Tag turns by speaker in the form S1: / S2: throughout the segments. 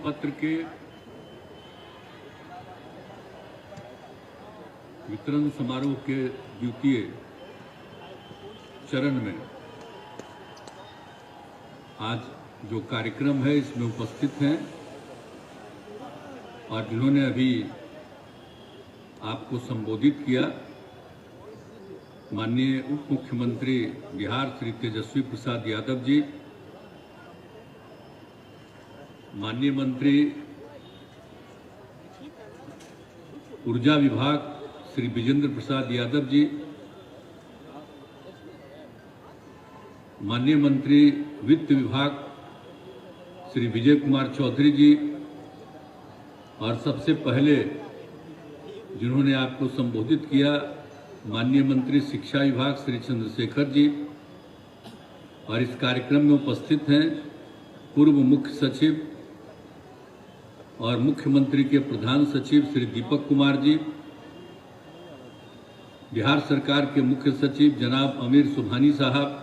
S1: पत्र के वितरण समारोह के द्वितीय चरण में आज जो कार्यक्रम है इसमें उपस्थित हैं और जिन्होंने अभी आपको संबोधित किया, माननीय उप मुख्यमंत्री बिहार श्री तेजस्वी प्रसाद यादव जी, माननीय मंत्री ऊर्जा विभाग श्री विजेंद्र प्रसाद यादव जी, माननीय मंत्री वित्त विभाग श्री विजय कुमार चौधरी जी, और सबसे पहले जिन्होंने आपको संबोधित किया माननीय मंत्री शिक्षा विभाग श्री चंद्रशेखर जी, और इस कार्यक्रम में उपस्थित हैं पूर्व मुख्य सचिव और मुख्यमंत्री के प्रधान सचिव श्री दीपक कुमार जी, बिहार सरकार के मुख्य सचिव जनाब अमीर सुबहानी साहब,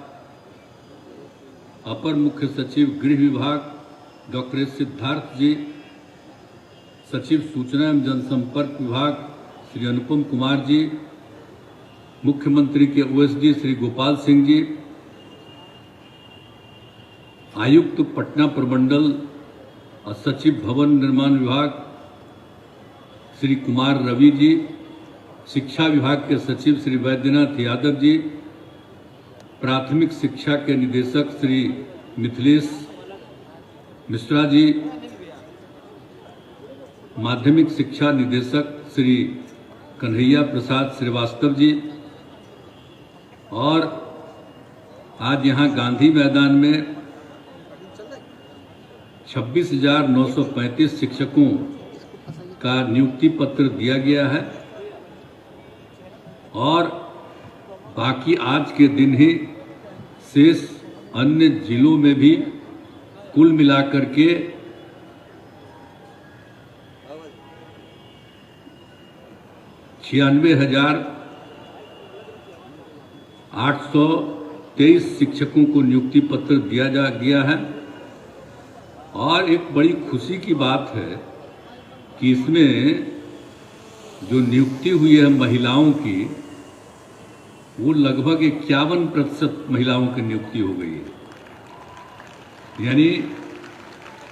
S1: अपर मुख्य सचिव गृह विभाग डॉक्टर एस सिद्धार्थ जी, सचिव सूचना एवं जनसंपर्क विभाग श्री अनुपम कुमार जी, मुख्यमंत्री के ओएसडी श्री गोपाल सिंह जी, आयुक्त पटना प्रमंडल और सचिव भवन निर्माण विभाग श्री कुमार रवि जी, शिक्षा विभाग के सचिव श्री वैद्यनाथ यादव जी, प्राथमिक शिक्षा के निदेशक श्री मिथिलेश मिश्रा जी, माध्यमिक शिक्षा निदेशक श्री कन्हैया प्रसाद श्रीवास्तव जी, और आज यहाँ गांधी मैदान में 26,935 शिक्षकों का नियुक्ति पत्र दिया गया है, और बाकी आज के दिन ही शेष अन्य जिलों में भी कुल मिलाकर के 96,823 शिक्षकों को नियुक्ति पत्र दिया गया है। और एक बड़ी खुशी की बात है कि इसमें जो नियुक्ति हुई है महिलाओं की, वो लगभग 51% महिलाओं की नियुक्ति हो गई है। यानी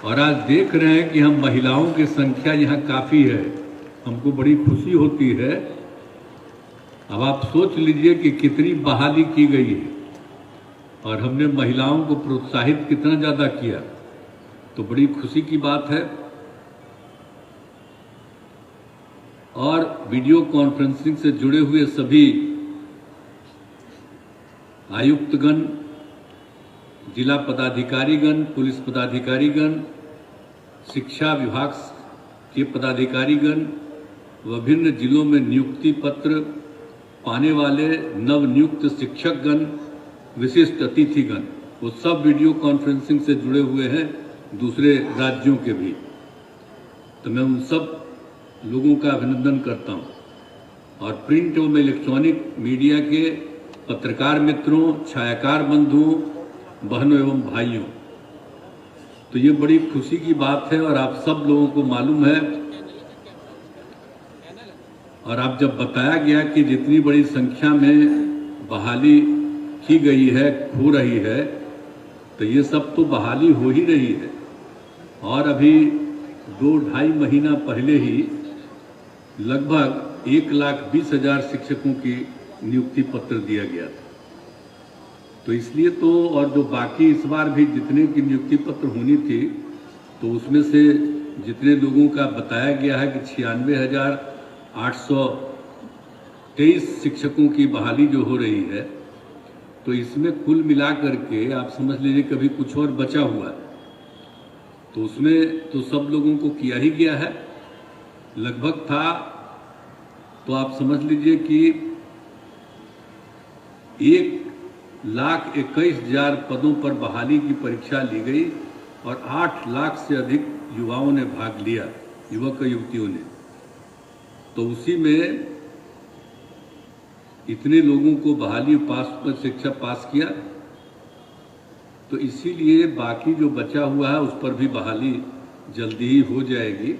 S1: और आज देख रहे हैं कि हम महिलाओं की संख्या यहाँ काफ़ी है, हमको बड़ी खुशी होती है। अब आप सोच लीजिए कि कितनी बहाली की गई है और हमने महिलाओं को प्रोत्साहित कितना ज़्यादा किया, तो बड़ी खुशी की बात है। और वीडियो कॉन्फ्रेंसिंग से जुड़े हुए सभी आयुक्तगण, जिला पदाधिकारीगण, पुलिस पदाधिकारीगण, शिक्षा विभाग के पदाधिकारीगण, विभिन्न जिलों में नियुक्ति पत्र पाने वाले नवनियुक्त शिक्षकगण, विशिष्ट अतिथिगण, वो सब वीडियो कॉन्फ्रेंसिंग से जुड़े हुए हैं, दूसरे राज्यों के भी। तो मैं उन सब लोगों का अभिनंदन करता हूं। और प्रिंट एवं इलेक्ट्रॉनिक मीडिया के पत्रकार मित्रों, छायाकार बंधुओं, बहनों एवं भाइयों, तो ये बड़ी खुशी की बात है। और आप सब लोगों को मालूम है, और आप जब बताया गया कि जितनी बड़ी संख्या में बहाली की गई है, हो रही है, तो ये सब तो बहाली हो ही रही है। और अभी 2-2.5 महीना पहले ही लगभग 1,20,000 शिक्षकों की नियुक्ति पत्र दिया गया था। तो इसलिए तो, और जो बाकी इस बार भी जितने की नियुक्ति पत्र होनी थी, तो उसमें से जितने लोगों का बताया गया है कि 96,823 शिक्षकों की बहाली जो हो रही है, तो इसमें कुल मिलाकर के आप समझ लीजिए कभी कुछ और बचा हुआ है, तो उसमें तो सब लोगों को किया ही गया है। लगभग था तो आप समझ लीजिए कि 1,21,000 पदों पर बहाली की परीक्षा ली गई और 8 लाख से अधिक युवाओं ने भाग लिया, युवक युवतियों ने। तो उसी में इतने लोगों को बहाली पर शिक्षा पास किया, तो इसीलिए बाकी जो बचा हुआ है उस पर भी बहाली जल्दी ही हो जाएगी।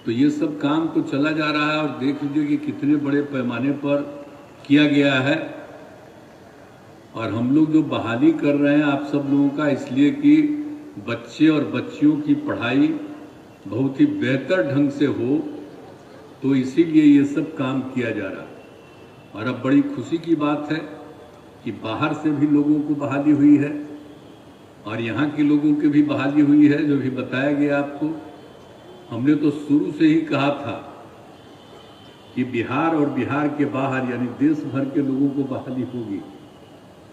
S1: तो ये सब काम तो चला जा रहा है और देख लीजिए कि कितने बड़े पैमाने पर किया गया है। और हम लोग जो बहाली कर रहे हैं आप सब लोगों का, इसलिए कि बच्चे और बच्चियों की पढ़ाई बहुत ही बेहतर ढंग से हो, तो इसीलिए ये सब काम किया जा रहा है। और अब बड़ी खुशी की बात है कि बाहर से भी लोगों को बहाली हुई है और यहाँ के लोगों की भी बहाली हुई है, जो भी बताया गया आपको। हमने तो शुरू से ही कहा था कि बिहार और बिहार के बाहर यानी देश भर के लोगों को बहाली होगी।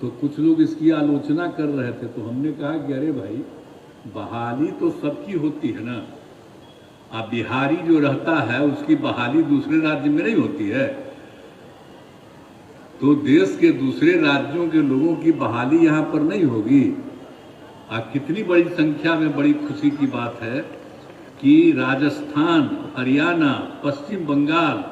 S1: तो कुछ लोग इसकी आलोचना कर रहे थे, तो हमने कहा कि अरे भाई, बहाली तो सबकी होती है ना। अब बिहारी जो रहता है उसकी बहाली दूसरे राज्य में नहीं होती है, तो देश के दूसरे राज्यों के लोगों की बहाली यहाँ पर नहीं होगी। कितनी बड़ी संख्या में बड़ी खुशी की बात है कि राजस्थान, हरियाणा, पश्चिम बंगाल,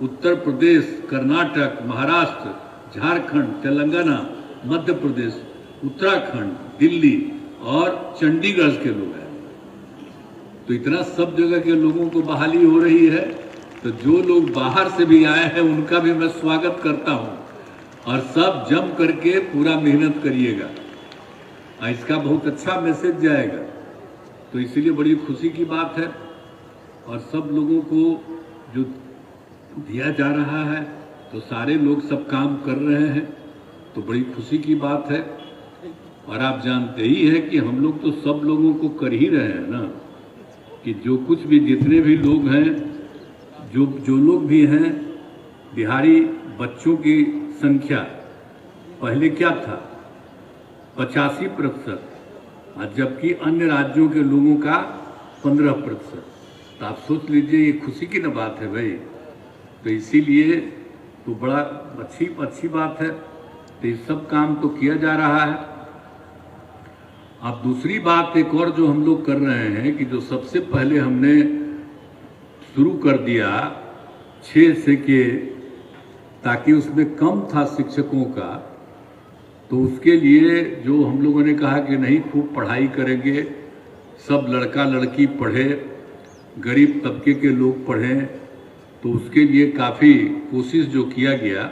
S1: उत्तर प्रदेश, कर्नाटक, महाराष्ट्र, झारखंड, तेलंगाना, मध्य प्रदेश, उत्तराखंड, दिल्ली और चंडीगढ़ के लोग हैं। तो इतना सब जगह के लोगों को बहाली हो रही है। तो जो लोग बाहर से भी आए हैं उनका भी मैं स्वागत करता हूं और सब जम करके पूरा मेहनत करिएगा। इसका बहुत अच्छा मैसेज जाएगा। तो इसीलिए बड़ी खुशी की बात है और सब लोगों को जो दिया जा रहा है तो सारे लोग सब काम कर रहे हैं, तो बड़ी खुशी की बात है। और आप जानते ही हैं कि हम लोग तो सब लोगों को कर ही रहे हैं ना, कि जो कुछ भी जितने भी लोग हैं, जो लोग भी हैं, बिहारी बच्चों की संख्या पहले क्या था 85%, जबकि अन्य राज्यों के लोगों का 15%। तो आप सोच लीजिए, ये खुशी की न बात है भाई। तो इसीलिए तो बड़ा अच्छी बात है। तो ये सब काम तो किया जा रहा है। अब दूसरी बात एक और जो हम लोग कर रहे हैं कि जो सबसे पहले हमने शुरू कर दिया 6 से के, ताकि उसमें कम था शिक्षकों का, तो उसके लिए जो हम लोगों ने कहा कि नहीं, खूब पढ़ाई करेंगे, सब लड़का लड़की पढ़े, गरीब तबके के लोग पढ़ें। तो उसके लिए काफ़ी कोशिश जो किया गया,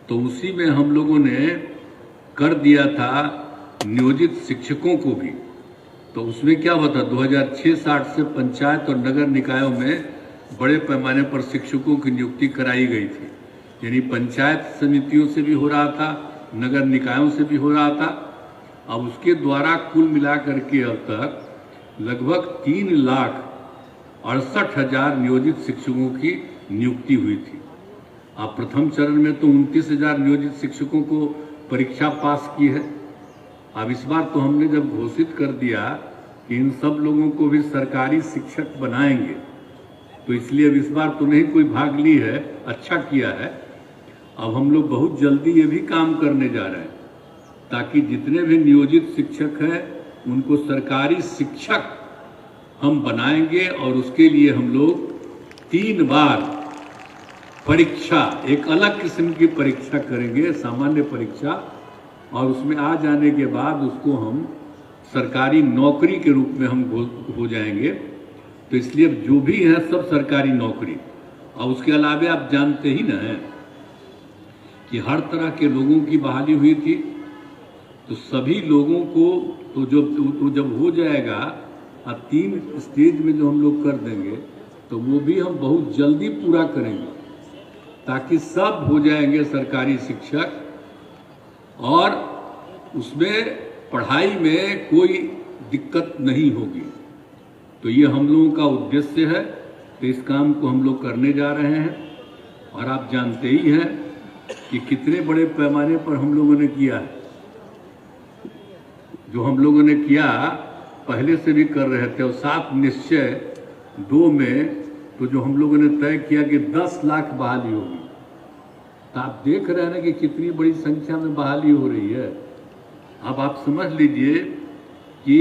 S1: तो उसी में हम लोगों ने कर दिया था नियोजित शिक्षकों को भी। तो उसमें क्या हुआ था, 2006-07 से पंचायत और नगर निकायों में बड़े पैमाने पर शिक्षकों की नियुक्ति कराई गई थी। यानी पंचायत समितियों से भी हो रहा था, नगर निकायों से भी हो रहा था। अब उसके द्वारा कुल मिलाकर के अब तक लगभग 3,68,000 नियोजित शिक्षकों की नियुक्ति हुई थी। अब प्रथम चरण में तो 29,000 नियोजित शिक्षकों को परीक्षा पास की है। अब इस बार तो हमने जब घोषित कर दिया कि इन सब लोगों को भी सरकारी शिक्षक बनाएंगे, तो इसलिए अब इस बार तो नहीं कोई भाग ली है, अच्छा किया है। अब हम लोग बहुत जल्दी ये भी काम करने जा रहे हैं, ताकि जितने भी नियोजित शिक्षक हैं उनको सरकारी शिक्षक हम बनाएंगे। और उसके लिए हम लोग 3 बार परीक्षा, एक अलग किस्म की परीक्षा करेंगे, सामान्य परीक्षा, और उसमें आ जाने के बाद उसको हम सरकारी नौकरी के रूप में हम हो जाएंगे। तो इसलिए जो भी है सब सरकारी नौकरी। और उसके अलावा आप जानते ही ना हैं कि हर तरह के लोगों की बहाली हुई थी। तो सभी लोगों को तो जब हो जाएगा, अब 3 स्टेज में जो हम लोग कर देंगे, तो वो भी हम बहुत जल्दी पूरा करेंगे, ताकि सब हो जाएंगे सरकारी शिक्षक और उसमें पढ़ाई में कोई दिक्कत नहीं होगी। तो ये हम लोगों का उद्देश्य है। तो इस काम को हम लोग करने जा रहे हैं। और आप जानते ही हैं कि कितने बड़े पैमाने पर हम लोगों ने किया है। जो हम लोगों ने किया पहले से भी कर रहे थे, और 7 निश्चय 2 में तो जो हम लोगों ने तय किया कि 10 लाख बहाली होगी। तो आप देख रहे हैं ना कि कितनी बड़ी संख्या में बहाली हो रही है। अब आप समझ लीजिए कि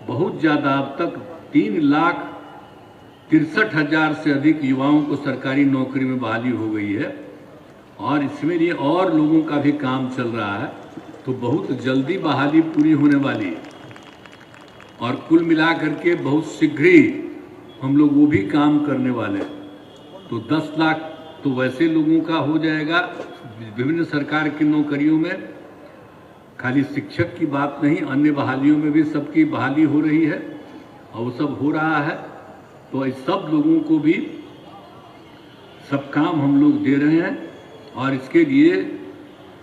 S1: बहुत ज़्यादा, अब तक 3,63,000 से अधिक युवाओं को सरकारी नौकरी में बहाली हो गई है। और इसमें लिए और लोगों का भी काम चल रहा है। तो बहुत जल्दी बहाली पूरी होने वाली है। और कुल मिलाकर के बहुत शीघ्र ही हम लोग वो भी काम करने वाले हैं। तो 10 लाख तो वैसे लोगों का हो जाएगा विभिन्न सरकार की नौकरियों में, खाली शिक्षक की बात नहीं, अन्य बहालियों में भी सबकी बहाली हो रही है और वो सब हो रहा है। तो इस सब लोगों को भी सब काम हम लोग दे रहे हैं और इसके लिए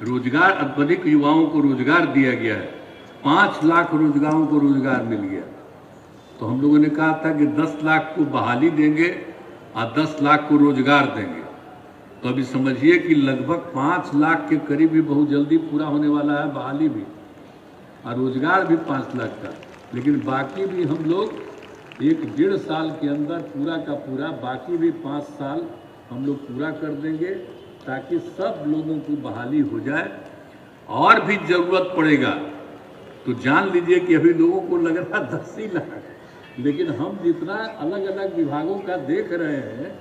S1: रोजगार, अत्यधिक युवाओं को रोजगार दिया गया है। 5 लाख रोजगारों को रोजगार मिल गया। तो हम लोगों ने कहा था कि 10 लाख को बहाली देंगे और 10 लाख को रोजगार देंगे। तो अभी समझिए कि लगभग 5 लाख के करीब भी बहुत जल्दी पूरा होने वाला है, बहाली भी और रोजगार भी 5 लाख का। लेकिन बाकी भी हम लोग 1-1.5 साल के अंदर पूरा का पूरा, बाकी भी 5 साल हम लोग पूरा कर देंगे ताकि सब लोगों की बहाली हो जाए। और भी जरूरत पड़ेगा तो जान लीजिए कि अभी लोगों को लग रहा 10 ही लाख, लेकिन हम जितना अलग अलग विभागों का देख रहे हैं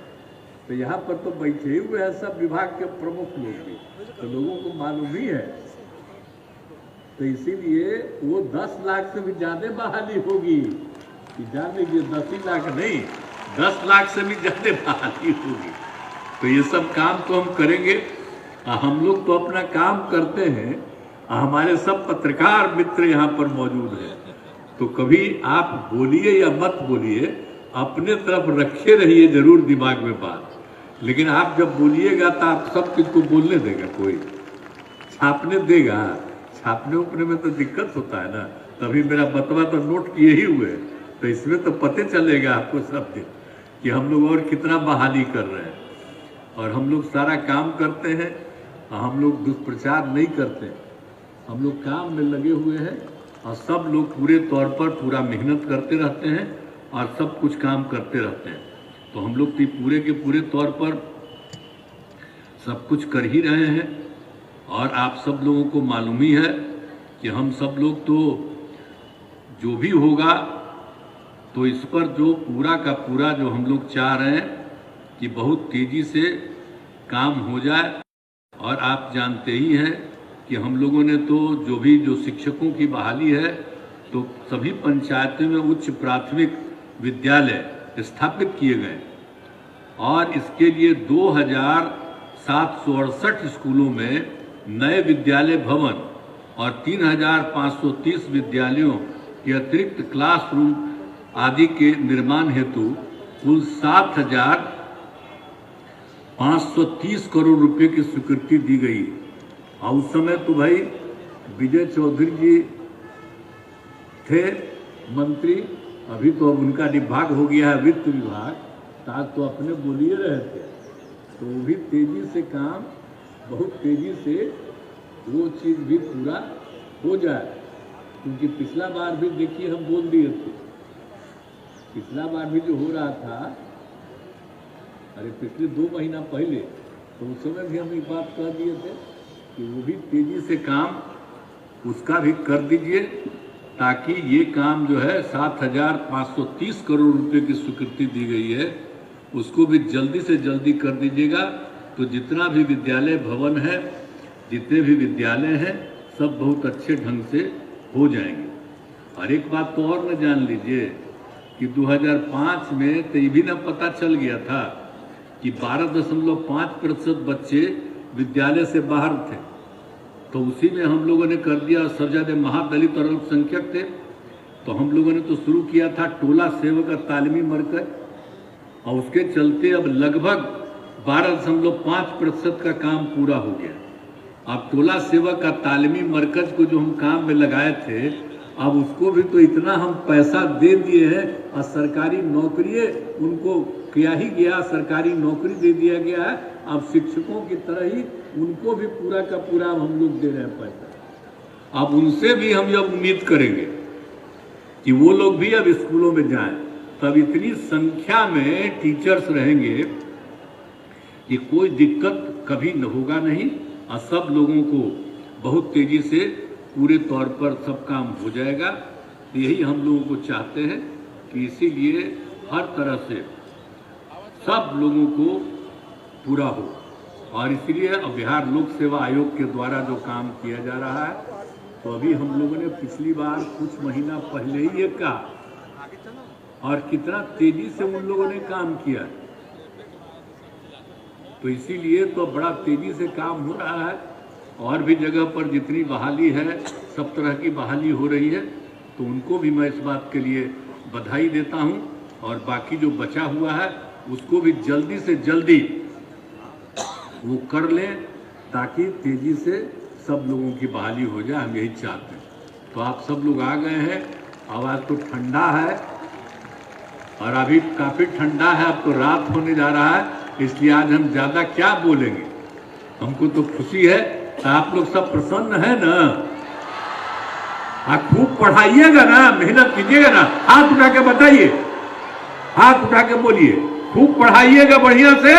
S1: तो यहाँ पर तो बैठे हुए हैं सब विभाग के प्रमुख लोग भी, तो लोगों को मालूम ही है। तो इसीलिए वो 10 लाख से भी ज्यादा बहाली होगी कि जान लीजिए 10 ही लाख नहीं, 10 लाख से भी ज्यादा बहाली होगी। तो ये सब काम तो हम करेंगे। हम लोग तो अपना काम करते हैं, हमारे सब पत्रकार मित्र यहाँ पर मौजूद हैं। तो कभी आप बोलिए या मत बोलिए, अपने तरफ रखे रहिए जरूर दिमाग में बात, लेकिन आप जब बोलिएगा तो आप सब किसको बोलने देगा, कोई छापने देगा? छापने उपने में तो दिक्कत होता है ना। तभी मेरा बतवा तो नोट किए ही हुए, तो इसमें तो पता चलेगा आपको सब दिन कि हम लोग और कितना बहाली कर रहे हैं। और हम लोग सारा काम करते हैं, हम लोग दुष्प्रचार नहीं करते, हम लोग काम में लगे हुए हैं और सब लोग पूरे तौर पर पूरा मेहनत करते रहते हैं और सब कुछ काम करते रहते हैं। तो हम लोग तो पूरे के पूरे तौर पर सब कुछ कर ही रहे हैं। और आप सब लोगों को मालूम ही है कि हम सब लोग तो जो भी होगा तो इस पर जो पूरा का पूरा जो हम लोग चाह रहे हैं कि बहुत तेजी से काम हो जाए। और आप जानते ही हैं कि हम लोगों ने तो जो शिक्षकों की बहाली है तो सभी पंचायतों में उच्च प्राथमिक विद्यालय स्थापित किए गए और इसके लिए 2768 स्कूलों में नए विद्यालय भवन और 3530 विद्यालयों के अतिरिक्त क्लासरूम आदि के निर्माण हेतु कुल 7,530 करोड़ रुपए की स्वीकृति दी गई। और उस समय तो भाई विजय चौधरी जी थे मंत्री, अभी तो अब उनका विभाग हो गया है वित्त विभाग, आज तो अपने बोलिए रहे थे। तो वो भी तेजी से काम, बहुत तेजी से वो चीज़ भी पूरा हो जाए, क्योंकि पिछला बार भी देखिए हम बोल दिए थे, पिछला बार भी जो हो रहा था, अरे पिछले 2 महीना पहले, तो उस समय भी हम एक बात कह दिए थे कि वो भी तेजी से काम उसका भी कर दीजिए ताकि ये काम जो है 7,530 करोड़ रुपए की स्वीकृति दी गई है उसको भी जल्दी से जल्दी कर दीजिएगा। तो जितना भी विद्यालय भवन है, जितने भी विद्यालय हैं, सब बहुत अच्छे ढंग से हो जाएंगे। और एक बात तो और न जान लीजिए कि 2005 में तो ये भी न पता चल गया था कि 12.5% बच्चे विद्यालय से बाहर थे। तो उसी में हम लोगों ने कर दिया, सब ज्यादा महादलित और अल्पसंख्यक थे, तो हम लोगों ने तो शुरू किया था टोला सेवक का तालीमी मरकज, और उसके चलते अब लगभग 12.5% का काम पूरा हो गया। अब टोला सेवक का तालीमी मरकज को जो हम काम में लगाए थे, अब उसको भी तो इतना हम पैसा दे दिए हैं और सरकारी नौकरी उनको किया ही गया, सरकारी नौकरी दे दिया गया है। अब शिक्षकों की तरह ही उनको भी पूरा का पूरा हम लोग दे रहे हैं पैसा। अब उनसे भी हम जब उम्मीद करेंगे कि वो लोग भी अब स्कूलों में जाएं, तब इतनी संख्या में टीचर्स रहेंगे कि कोई दिक्कत कभी न होगा नहीं और सब लोगों को बहुत तेजी से पूरे तौर पर सब काम हो जाएगा। यही हम लोगों को चाहते हैं कि इसीलिए हर तरह से सब लोगों को पूरा हो। और इसलिए अब बिहार लोक सेवा आयोग के द्वारा जो काम किया जा रहा है तो अभी हम लोगों ने पिछली बार कुछ महीना पहले ही ये कहा, और कितना तेजी से उन लोगों ने काम किया, तो इसीलिए तो बड़ा तेजी से काम हो रहा है। और भी जगह पर जितनी बहाली है, सब तरह की बहाली हो रही है, तो उनको भी मैं इस बात के लिए बधाई देता हूं। और बाकी जो बचा हुआ है उसको भी जल्दी से जल्दी वो कर लें, ताकि तेजी से सब लोगों की बहाली हो जाए। हम यही चाहते हैं। तो आप सब लोग आ गए हैं। अब आज तो ठंडा है, और अभी काफी ठंडा है, अब तो रात होने जा रहा है, इसलिए आज हम ज्यादा क्या बोलेंगे। हमको तो खुशी है, आप लोग सब प्रसन्न है ना? आप खूब पढ़ाइएगा ना, मेहनत कीजिएगा ना। हाथ उठा के बताइए, हाथ उठा के बोलिए, खूब पढ़ाइएगा बढ़िया से।